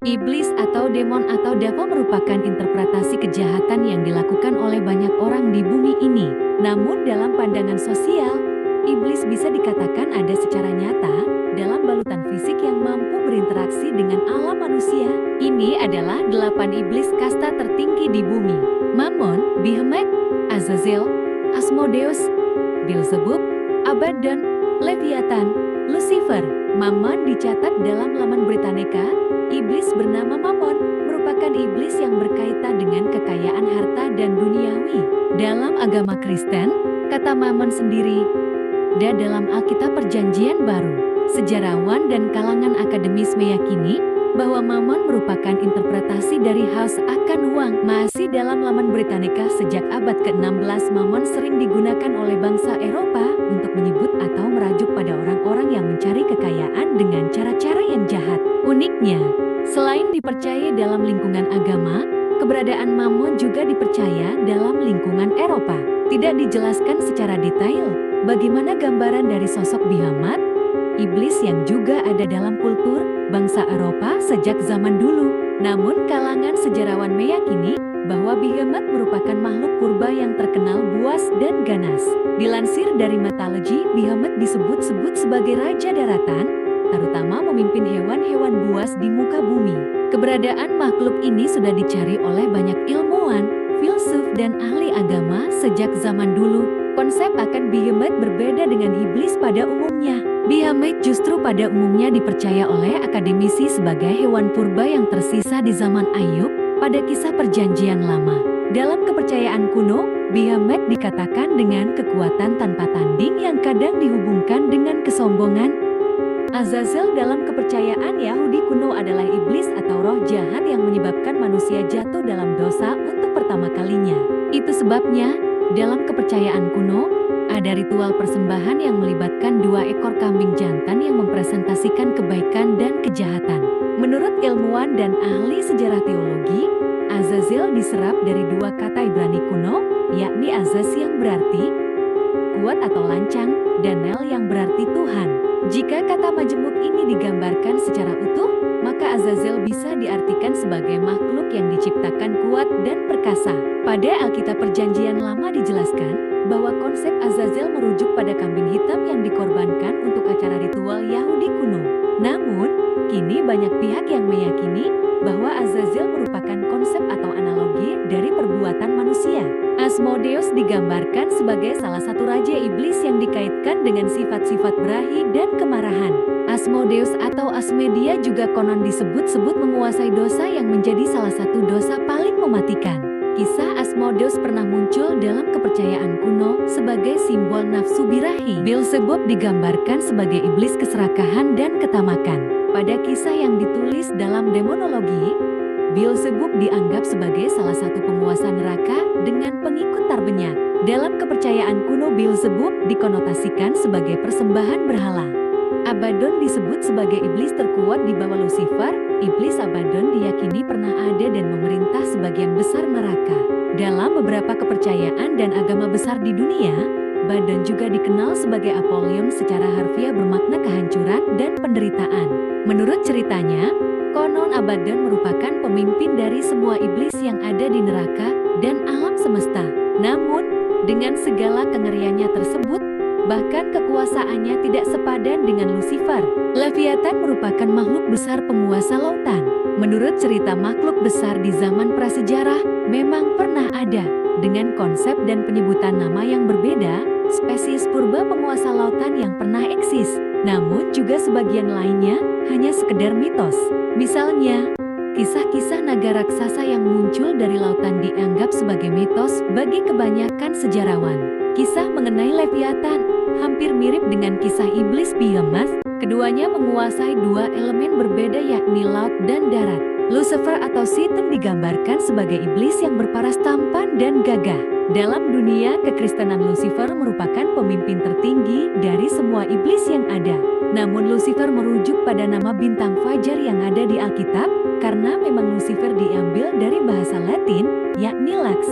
Iblis atau demon atau deva merupakan interpretasi kejahatan yang dilakukan oleh banyak orang di bumi ini. Namun dalam pandangan sosial, iblis bisa dikatakan ada secara nyata dalam balutan fisik yang mampu berinteraksi dengan alam manusia. Ini adalah 8 iblis kasta tertinggi di bumi: Mammon, Behemoth, Azazel, Asmodeus, Beelzebub, Abaddon, Leviathan, Lucifer. Mammon dicatat dalam laman Britannica. Iblis bernama Mammon merupakan iblis yang berkaitan dengan kekayaan harta dan duniawi. Dalam agama Kristen, kata Mammon sendiri ada dalam Alkitab Perjanjian Baru. Sejarawan dan kalangan akademis meyakini bahwa Mammon merupakan interpretasi dari haus akan uang. Masih dalam laman Britannica sejak abad ke-16, Mammon sering digunakan oleh bangsa Eropa untuk menyebut atau merajuk pada orang-orang yang mencari kekayaan dengan cara-cara yang jahat. Uniknya, selain dipercaya dalam lingkungan agama, keberadaan Mammon juga dipercaya dalam lingkungan Eropa. Tidak dijelaskan secara detail bagaimana gambaran dari sosok Behemoth, iblis yang juga ada dalam kultur bangsa Eropa sejak zaman dulu. Namun kalangan sejarawan meyakini bahwa Behemoth merupakan makhluk purba yang terkenal buas dan ganas. Dilansir dari Mythology, Behemoth disebut-sebut sebagai raja daratan, terutama memimpin hewan-hewan buas di muka bumi. Keberadaan makhluk ini sudah dicari oleh banyak ilmuwan, filsuf, dan ahli agama sejak zaman dulu. Konsep akan Behemoth berbeda dengan iblis pada umumnya. Behemoth justru pada umumnya dipercaya oleh akademisi sebagai hewan purba yang tersisa di zaman Ayub pada kisah Perjanjian Lama. Dalam kepercayaan kuno, Behemoth dikatakan dengan kekuatan tanpa tanding yang kadang dihubungkan dengan kesombongan. Azazel dalam kepercayaan Yahudi kuno adalah iblis atau roh jahat yang menyebabkan manusia jatuh dalam dosa untuk pertama kalinya. Itu sebabnya, dalam kepercayaan kuno, ada ritual persembahan yang melibatkan 2 ekor kambing jantan yang mempresentasikan kebaikan dan kejahatan. Menurut ilmuwan dan ahli sejarah teologi, Azazel diserap dari 2 kata Ibrani kuno, yakni Azaz yang berarti kuat atau lancang, dan El yang berarti Tuhan. Jika kata majemuk ini digambarkan secara utuh, maka Azazel bisa diartikan sebagai makhluk yang diciptakan kuat dan perkasa. Pada Alkitab Perjanjian Lama dijelaskan bahwa konsep Azazel merujuk pada kambing hitam yang dikorbankan untuk acara ritual Yahudi kuno. Namun, kini banyak pihak yang meyakini bahwa Azazel merupakan konsep atau analogi dari perbuatan manusia. Asmodeus digambarkan sebagai salah satu raja iblis yang dikaitkan dengan sifat-sifat berahi dan kemarahan. Asmodeus atau Asmedia juga konon disebut-sebut menguasai dosa yang menjadi salah satu dosa paling mematikan. Kisah Asmodeus pernah muncul dalam kepercayaan kuno sebagai simbol nafsu birahi. Beelzebub digambarkan sebagai iblis keserakahan dan ketamakan. Pada kisah yang ditulis dalam demonologi, Beelzebub dianggap sebagai salah satu penguasa neraka dengan pengikut terbanyak. Dalam kepercayaan kuno, Beelzebub dikonotasikan sebagai persembahan berhala. Abaddon disebut sebagai iblis terkuat di bawah Lucifer. Iblis Abaddon diyakini pernah ada dan memerintah sebagian besar neraka. Dalam beberapa kepercayaan dan agama besar di dunia, Abaddon juga dikenal sebagai Apollyon, secara harfiah bermakna kehancuran dan penderitaan. Menurut ceritanya, konon Abaddon merupakan pemimpin dari semua iblis yang ada di neraka dan alam semesta. Namun, dengan segala kengeriannya tersebut, bahkan kekuasaannya tidak sepadan dengan Lucifer. Leviathan merupakan makhluk besar penguasa lautan. Menurut cerita, makhluk besar di zaman prasejarah memang pernah ada. Dengan konsep dan penyebutan nama yang berbeda, spesies purba penguasa lautan yang pernah eksis. Namun juga sebagian lainnya hanya sekedar mitos. Misalnya, kisah-kisah naga raksasa yang muncul dari lautan dianggap sebagai mitos bagi kebanyakan sejarawan. Kisah mengenai Leviathan hampir mirip dengan kisah iblis Behemoth. Keduanya menguasai 2 elemen berbeda, yakni laut dan darat. Lucifer atau Satan digambarkan sebagai iblis yang berparas tampan dan gagah. Dalam dunia kekristenan, Lucifer merupakan pemimpin tertinggi dari semua iblis yang ada. Namun Lucifer merujuk pada nama bintang fajar yang ada di Alkitab, karena memang Lucifer diambil dari bahasa Latin, yakni lux.